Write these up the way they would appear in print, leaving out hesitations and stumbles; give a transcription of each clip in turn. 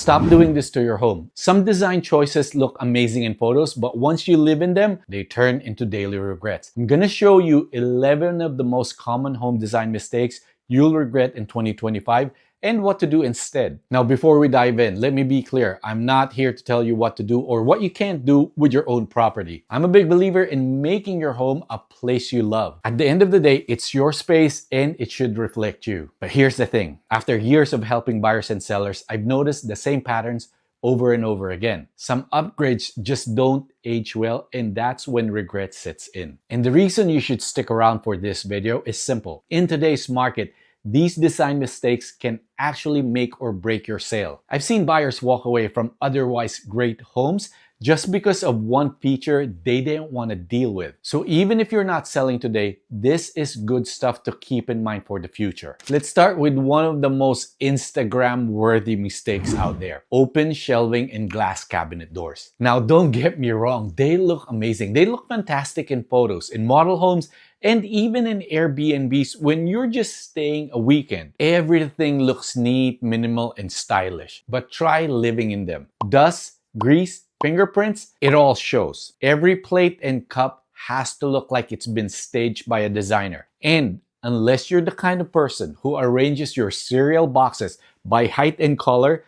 Stop doing this to your home. Some design choices look amazing in photos, but once you live in them, they turn into daily regrets. I'm gonna show you 11 of the most common home design mistakes you'll regret in 2025 and what to do instead. Now, before we dive in, let me be clear. I'm not here to tell you what to do or what you can't do with your own property. I'm a big believer in making your home a place you love. At the end of the day, it's your space and it should reflect you. But here's the thing. After years of helping buyers and sellers, I've noticed the same patterns over and over again. Some upgrades just don't age well, and that's when regret sets in. And the reason you should stick around for this video is simple. In today's market, these design mistakes can actually make or break your sale. I've seen buyers walk away from otherwise great homes just because of one feature they didn't want to deal with. So even if you're not selling today, this is good stuff to keep in mind for the future. Let's start with one of the most Instagram-worthy mistakes out there: open shelving and glass cabinet doors. Now, don't get me wrong, they look amazing. They look fantastic in photos, in model homes, and even in Airbnbs when you're just staying a weekend. Everything looks neat, minimal, and stylish. But try living in them. Dust, grease, fingerprints, it all shows. Every plate and cup has to look like it's been staged by a designer. And unless you're the kind of person who arranges your cereal boxes by height and color,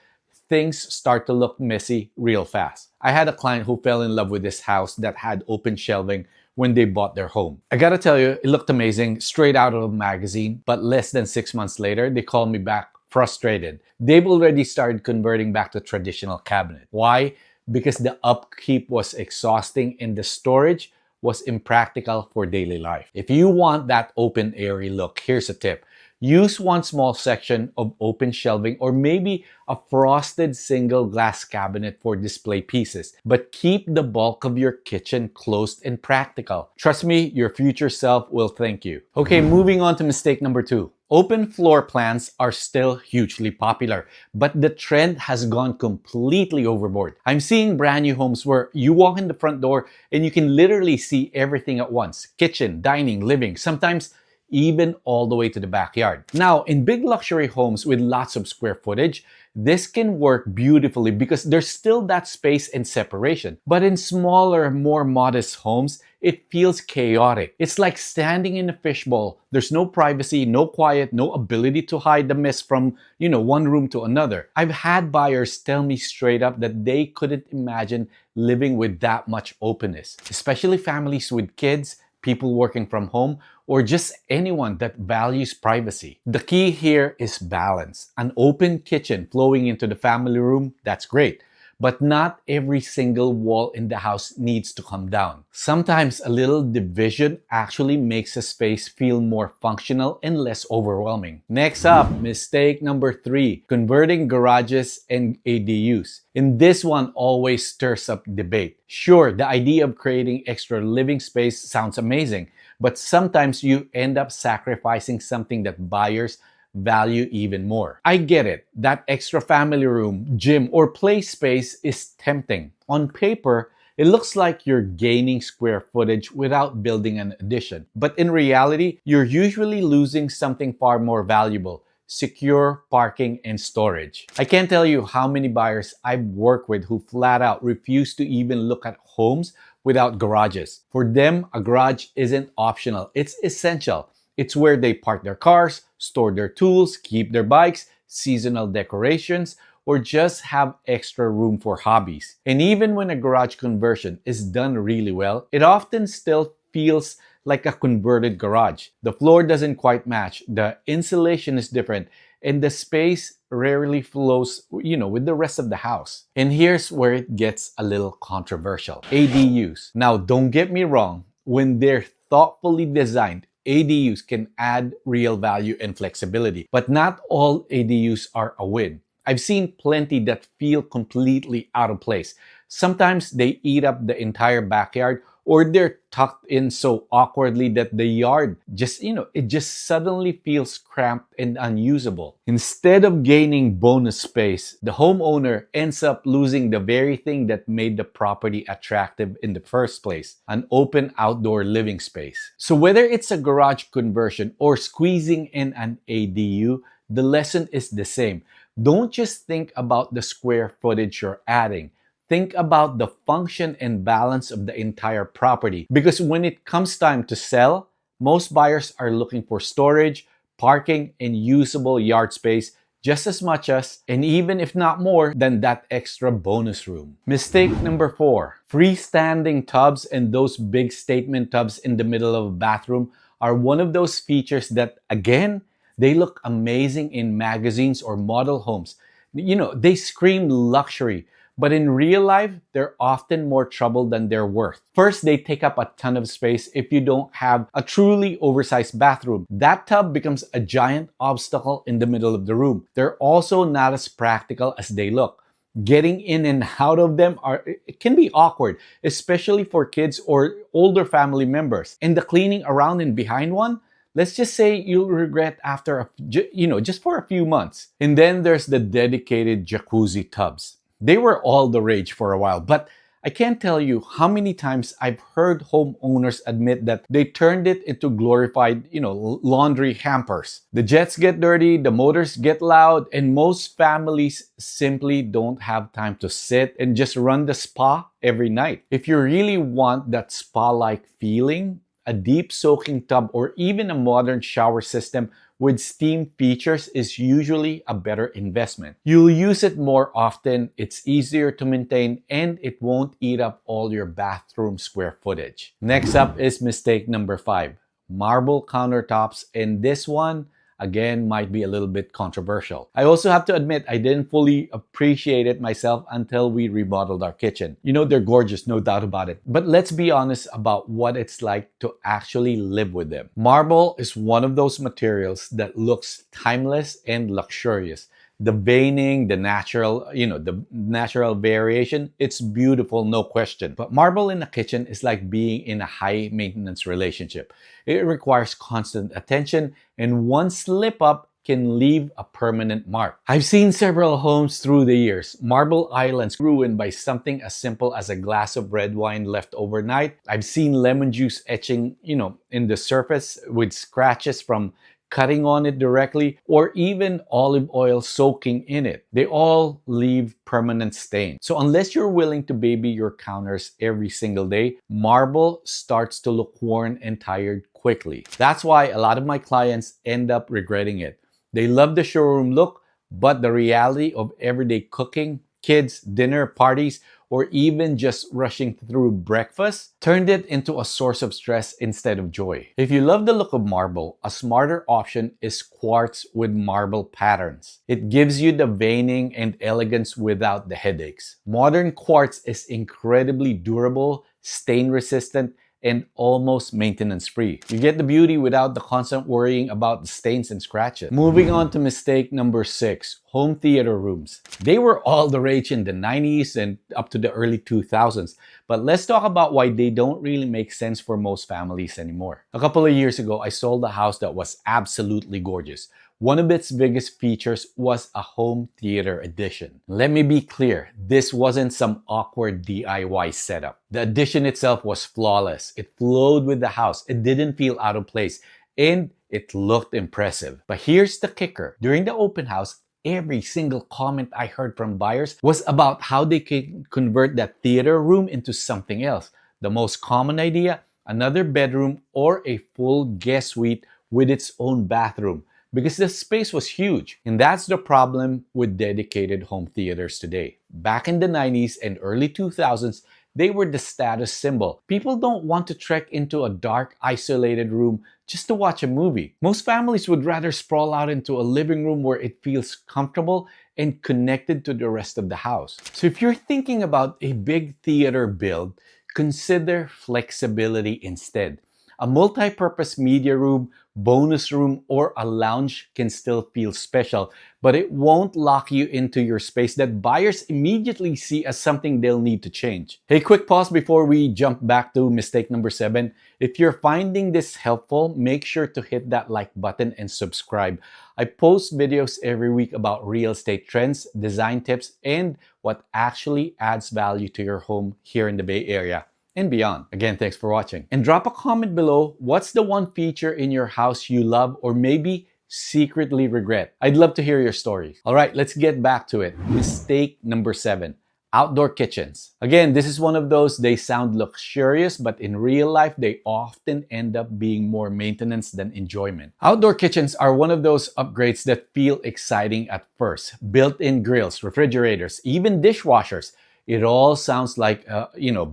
things start to look messy real fast. I had a client who fell in love with this house that had open shelving when they bought their home. I gotta tell you, it looked amazing, straight out of a magazine, but less than 6 months later, they called me back frustrated. They've already started converting back to traditional cabinet. Why? Because the upkeep was exhausting and the storage was impractical for daily life. If you want that open, airy look, here's a tip. Use one small section of open shelving or maybe a frosted single glass cabinet for display pieces, but keep the bulk of your kitchen closed and practical. Trust me, your future self will thank you. Okay, moving on to mistake number 2. Open floor plans are still hugely popular, but the trend has gone completely overboard. I'm seeing brand new homes where you walk in the front door and you can literally see everything at once: kitchen, dining, living, sometimes even all the way to the backyard. Now, in big luxury homes with lots of square footage, this can work beautifully because there's still that space and separation. But in smaller, more modest homes, it feels chaotic. It's like standing in a fishbowl. There's no privacy, no quiet, no ability to hide the mess from, one room to another. I've had buyers tell me straight up that they couldn't imagine living with that much openness, especially families with kids, people working from home, or just anyone that values privacy. The key here is balance. An open kitchen flowing into the family room, that's great. But not every single wall in the house needs to come down. Sometimes a little division actually makes a space feel more functional and less overwhelming. Next up, mistake number 3, converting garages and ADUs. And this one always stirs up debate. Sure, the idea of creating extra living space sounds amazing, but sometimes you end up sacrificing something that buyers value even more. I get it. That extra family room, gym, or play space is tempting. On paper, it looks like you're gaining square footage without building an addition. But in reality, you're usually losing something far more valuable: secure parking and storage. I can't tell you how many buyers I've worked with who flat out refuse to even look at homes without garages. For them, a garage isn't optional, it's essential. It's where they park their cars, store their tools, keep their bikes, seasonal decorations, or just have extra room for hobbies. And even when a garage conversion is done really well, it often still feels like a converted garage. The floor doesn't quite match, the insulation is different, and the space rarely flows, with the rest of the house. And here's where it gets a little controversial. ADUs. Now, don't get me wrong, when they're thoughtfully designed, ADUs can add real value and flexibility, but not all ADUs are a win. I've seen plenty that feel completely out of place. Sometimes they eat up the entire backyard, or they're tucked in so awkwardly that the yard it just suddenly feels cramped and unusable. Instead of gaining bonus space, the homeowner ends up losing the very thing that made the property attractive in the first place: an open outdoor living space. So whether it's a garage conversion or squeezing in an ADU, the lesson is the same. Don't just think about the square footage you're adding. Think about the function and balance of the entire property. Because when it comes time to sell, most buyers are looking for storage, parking, and usable yard space just as much as, and even if not more, than that extra bonus room. Mistake number 4. Freestanding tubs and those big statement tubs in the middle of a bathroom are one of those features that, again, they look amazing in magazines or model homes. They scream luxury, but in real life, they're often more trouble than they're worth. First, they take up a ton of space if you don't have a truly oversized bathroom. That tub becomes a giant obstacle in the middle of the room. They're also not as practical as they look. Getting in and out of them it can be awkward, especially for kids or older family members. And the cleaning around and behind one, let's just say you'll regret after just for a few months. And then there's the dedicated jacuzzi tubs. They were all the rage for a while, but I can't tell you how many times I've heard homeowners admit that they turned it into glorified, laundry hampers. The jets get dirty, the motors get loud, and most families simply don't have time to sit and just run the spa every night. If you really want that spa-like feeling, a deep soaking tub or even a modern shower system with steam features is usually a better investment. You'll use it more often, it's easier to maintain, and it won't eat up all your bathroom square footage. Next up is mistake number 5. Marble countertops, and this one, again, might be a little bit controversial. I also have to admit I didn't fully appreciate it myself until we remodeled our kitchen. They're gorgeous, no doubt about it. But let's be honest about what it's like to actually live with them. Marble is one of those materials that looks timeless and luxurious. The veining, the natural variation, it's beautiful, no question. But marble in the kitchen is like being in a high maintenance relationship. It requires constant attention, and one slip up can leave a permanent mark. I've seen several homes through the years, marble islands ruined by something as simple as a glass of red wine left overnight. I've seen lemon juice etching, in the surface with scratches from cutting on it directly, or even olive oil soaking in it. They all leave permanent stains. So unless you're willing to baby your counters every single day, marble starts to look worn and tired quickly. That's why a lot of my clients end up regretting it. They love the showroom look, but the reality of everyday cooking, kids, dinner, parties, or even just rushing through breakfast turned it into a source of stress instead of joy. If you love the look of marble, a smarter option is quartz with marble patterns. It gives you the veining and elegance without the headaches. Modern quartz is incredibly durable, stain resistant, and almost maintenance-free. You get the beauty without the constant worrying about the stains and scratches. Moving on to mistake number 6, home theater rooms. They were all the rage in the 90s and up to the early 2000s, but let's talk about why they don't really make sense for most families anymore. A couple of years ago, I sold a house that was absolutely gorgeous. One of its biggest features was a home theater addition. Let me be clear, this wasn't some awkward DIY setup. The addition itself was flawless. It flowed with the house. It didn't feel out of place, and it looked impressive. But here's the kicker. During the open house, every single comment I heard from buyers was about how they can convert that theater room into something else. The most common idea, another bedroom or a full guest suite with its own bathroom, because the space was huge. And that's the problem with dedicated home theaters today. Back in the 90s and early 2000s, they were the status symbol. People don't want to trek into a dark, isolated room just to watch a movie. Most families would rather sprawl out into a living room where it feels comfortable and connected to the rest of the house. So if you're thinking about a big theater build, consider flexibility instead. A multi-purpose media room, bonus room, or a lounge can still feel special, but it won't lock you into your space that buyers immediately see as something they'll need to change. Hey, quick pause before we jump back to mistake number 7. If you're finding this helpful, make sure to hit that like button and subscribe. I post videos every week about real estate trends, design tips, and what actually adds value to your home here in the Bay Area and beyond. Again, thanks for watching. And drop a comment below. What's the one feature in your house you love or maybe secretly regret? I'd love to hear your stories. All right, let's get back to it. Mistake number 7. Outdoor kitchens. Again, this is one of those, they sound luxurious, but in real life, they often end up being more maintenance than enjoyment. Outdoor kitchens are one of those upgrades that feel exciting at first. Built-in grills, refrigerators, even dishwashers. It all sounds like,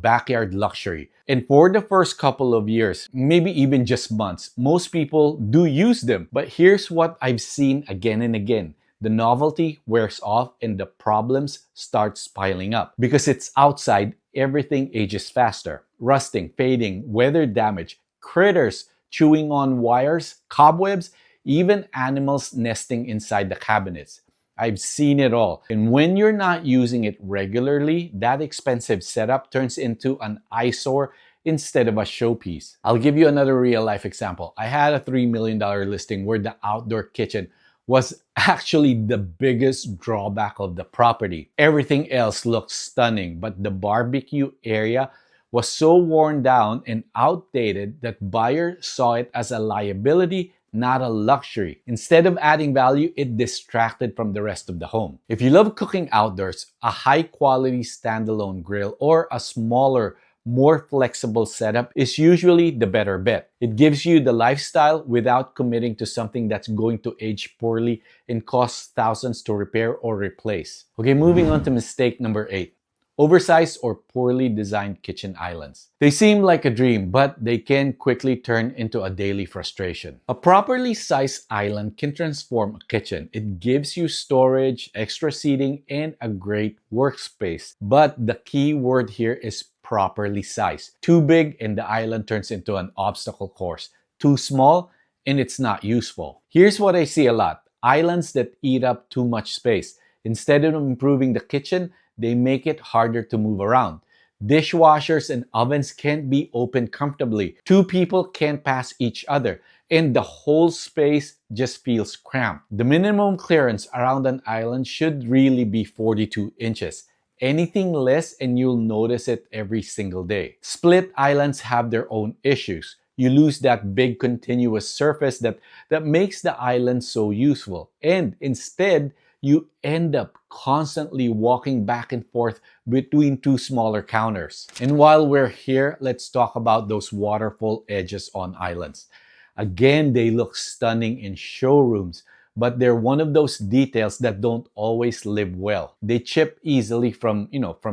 backyard luxury. And for the first couple of years, maybe even just months, most people do use them. But here's what I've seen again and again. The novelty wears off and the problems start piling up. Because it's outside, everything ages faster. Rusting, fading, weather damage, critters chewing on wires, cobwebs, even animals nesting inside the cabinets. I've seen it all. And when you're not using it regularly, that expensive setup turns into an eyesore instead of a showpiece. I'll give you another real life example. I had a $3 million listing where the outdoor kitchen was actually the biggest drawback of the property. Everything else looked stunning, but the barbecue area was so worn down and outdated that buyers saw it as a liability, not a luxury. Instead of adding value, it distracted from the rest of the home. If you love cooking outdoors, a high-quality standalone grill or a smaller, more flexible setup is usually the better bet. It gives you the lifestyle without committing to something that's going to age poorly and cost thousands to repair or replace. Okay, moving on to mistake number 8. Oversized or poorly designed kitchen islands. They seem like a dream, but they can quickly turn into a daily frustration. A properly sized island can transform a kitchen. It gives you storage, extra seating, and a great workspace. But the key word here is properly sized. Too big and the island turns into an obstacle course. Too small and it's not useful. Here's what I see a lot. Islands that eat up too much space. Instead of improving the kitchen, they make it harder to move around. Dishwashers and ovens can't be opened comfortably. 2 people can't pass each other. And the whole space just feels cramped. The minimum clearance around an island should really be 42 inches. Anything less and you'll notice it every single day. Split islands have their own issues. You lose that big continuous surface that makes the island so useful. And instead, you end up constantly walking back and forth between 2 smaller counters. And while we're here, let's talk about those waterfall edges on islands. Again, they look stunning in showrooms, but they're one of those details that don't always live well. They chip easily from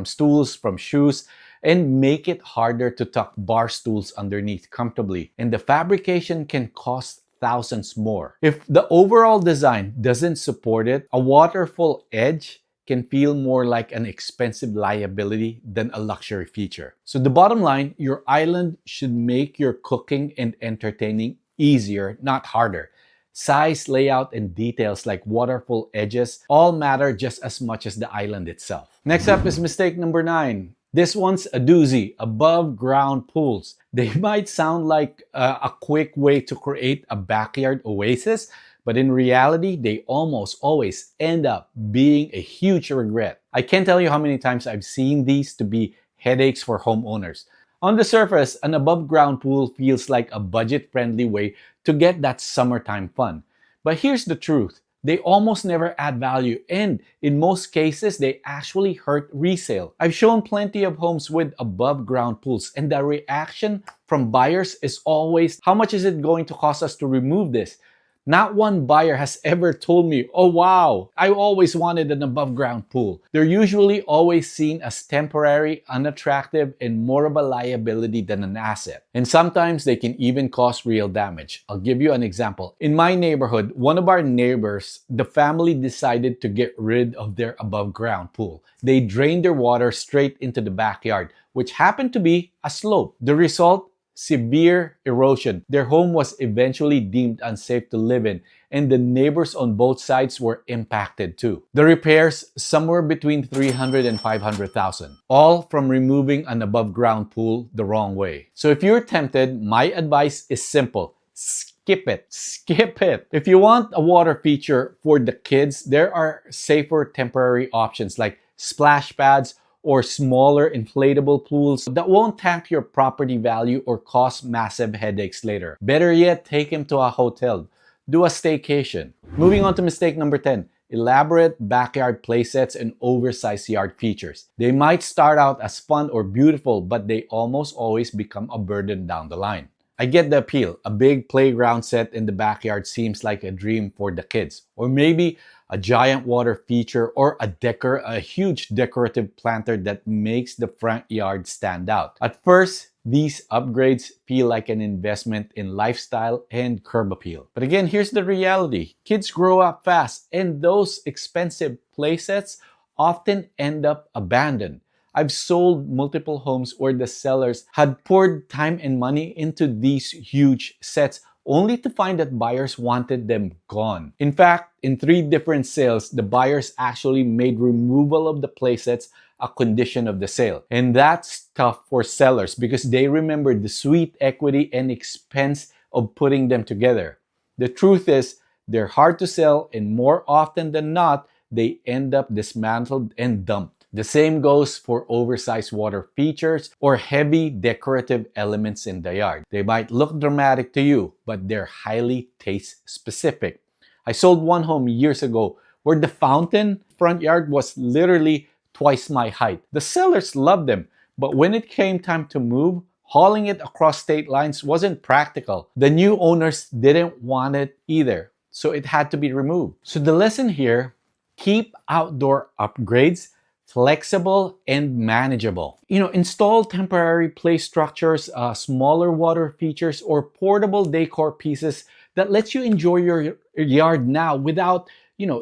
stools, from shoes, and make it harder to tuck bar stools underneath comfortably. And the fabrication can cost thousands more. If the overall design doesn't support it, a waterfall edge can feel more like an expensive liability than a luxury feature. So the bottom line, your island should make your cooking and entertaining easier, not harder. Size, layout, and details like waterfall edges all matter just as much as the island itself. Next up is mistake number 9. This one's a doozy, above ground pools. They might sound like a quick way to create a backyard oasis, but in reality, they almost always end up being a huge regret. I can't tell you how many times I've seen these to be headaches for homeowners. On the surface, an above ground pool feels like a budget-friendly way to get that summertime fun. But here's the truth. They almost never add value, and in most cases, they actually hurt resale. I've shown plenty of homes with above ground pools, and the reaction from buyers is always, how much is it going to cost us to remove this? Not one buyer has ever told me, oh wow, I always wanted an above ground pool. They're usually always seen as temporary, unattractive, and more of a liability than an asset. And sometimes they can even cause real damage. I'll give you an example. In my neighborhood, one of our neighbors, the family decided to get rid of their above ground pool. They drained their water straight into the backyard, which happened to be a slope. The result? Severe erosion. Their home was eventually deemed unsafe to live in, and the neighbors on both sides were impacted too. The repairs, somewhere between $300,000 and $500,000, all from removing an above ground pool the wrong way. So if you're tempted, my advice is simple. Skip it. Skip it. If you want a water feature for the kids, there are safer temporary options like splash pads or smaller inflatable pools that won't tank your property value or cause massive headaches later. Better yet, take him to a hotel. do a staycation. Moving on to mistake number 10. Elaborate backyard playsets and oversized yard features. They might start out as fun or beautiful, but they almost always become a burden down the line. I get the appeal. A big playground set in the backyard seems like a dream for the kids. Or maybe a giant water feature or a huge decorative planter that makes the front yard stand out. At first, these upgrades feel like an investment in lifestyle and curb appeal. But again, here's the reality. Kids grow up fast, and those expensive playsets often end up abandoned. I've sold multiple homes where the sellers had poured time and money into these huge sets only to find that buyers wanted them gone. In fact, in 3 different sales, the buyers actually made removal of the playsets a condition of the sale. And that's tough for sellers because they remember the sweet equity and expense of putting them together. The truth is, they're hard to sell, and more often than not, they end up dismantled and dumped. The same goes for oversized water features or heavy decorative elements in the yard. They might look dramatic to you, but they're highly taste specific. I sold one home years ago where the fountain front yard was literally twice my height. The sellers loved them, but when it came time to move, hauling it across state lines wasn't practical. The new owners didn't want it either, so it had to be removed. So the lesson here, keep outdoor upgrades flexible and manageable. Install temporary play structures, smaller water features, or portable decor pieces that lets you enjoy your yard now without,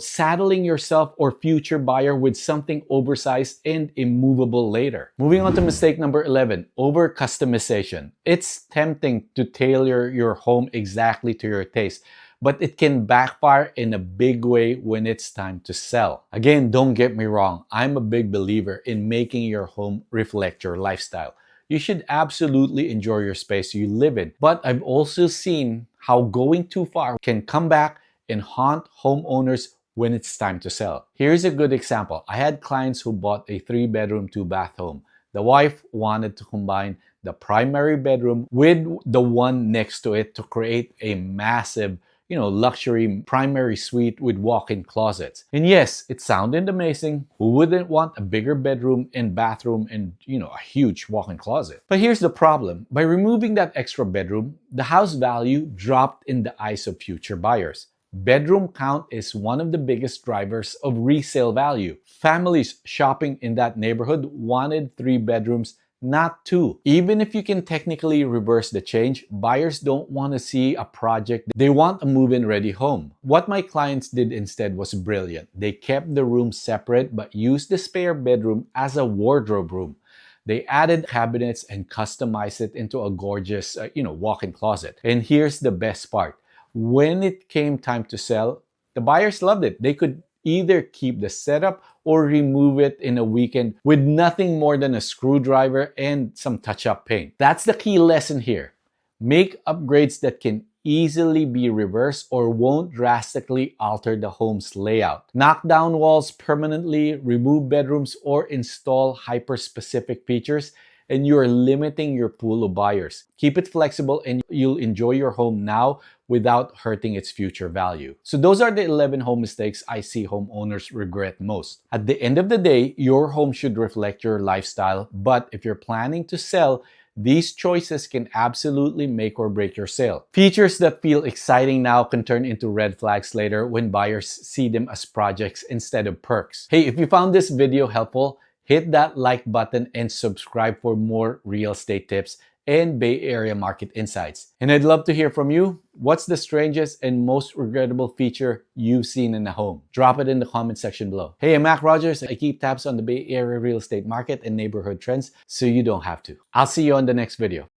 saddling yourself or future buyer with something oversized and immovable later. Moving on to mistake number 11, over customization. It's tempting to tailor your home exactly to your taste, but it can backfire in a big way when it's time to sell. Again, don't get me wrong. I'm a big believer in making your home reflect your lifestyle. You should absolutely enjoy your space you live in. But I've also seen how going too far can come back and haunt homeowners when it's time to sell. Here's a good example. I had clients who bought a 3-bedroom, 2-bath home. The wife wanted to combine the primary bedroom with the one next to it to create a massive luxury primary suite with walk-in closets. And yes, it sounded amazing. Who wouldn't want a bigger bedroom and bathroom and, a huge walk-in closet? But here's the problem. By removing that extra bedroom, the house value dropped in the eyes of future buyers. Bedroom count is one of the biggest drivers of resale value. Families shopping in that neighborhood wanted 3 bedrooms, not 2. Even if you can technically reverse the change, buyers don't want to see a project. They want a move-in ready home. What my clients did instead was brilliant. They kept the rooms separate but used the spare bedroom as a wardrobe room. They added cabinets and customized it into a gorgeous, walk-in closet. And here's the best part. When it came time to sell, the buyers loved it. They could either keep the setup or remove it in a weekend with nothing more than a screwdriver and some touch-up paint. That's the key lesson here. Make upgrades that can easily be reversed or won't drastically alter the home's layout. Knock down walls permanently, remove bedrooms, or install hyper-specific features, and you're limiting your pool of buyers. Keep it flexible and you'll enjoy your home now without hurting its future value. So those are the 11 home mistakes I see homeowners regret most. At the end of the day, your home should reflect your lifestyle, but if you're planning to sell, these choices can absolutely make or break your sale. Features that feel exciting now can turn into red flags later when buyers see them as projects instead of perks. Hey, if you found this video helpful, hit that like button and subscribe for more real estate tips and Bay Area market insights. And I'd love to hear from you. What's the strangest and most regrettable feature you've seen in a home? Drop it in the comment section below. Hey, I'm Mac Rogers. I keep tabs on the Bay Area real estate market and neighborhood trends so you don't have to. I'll see you on the next video.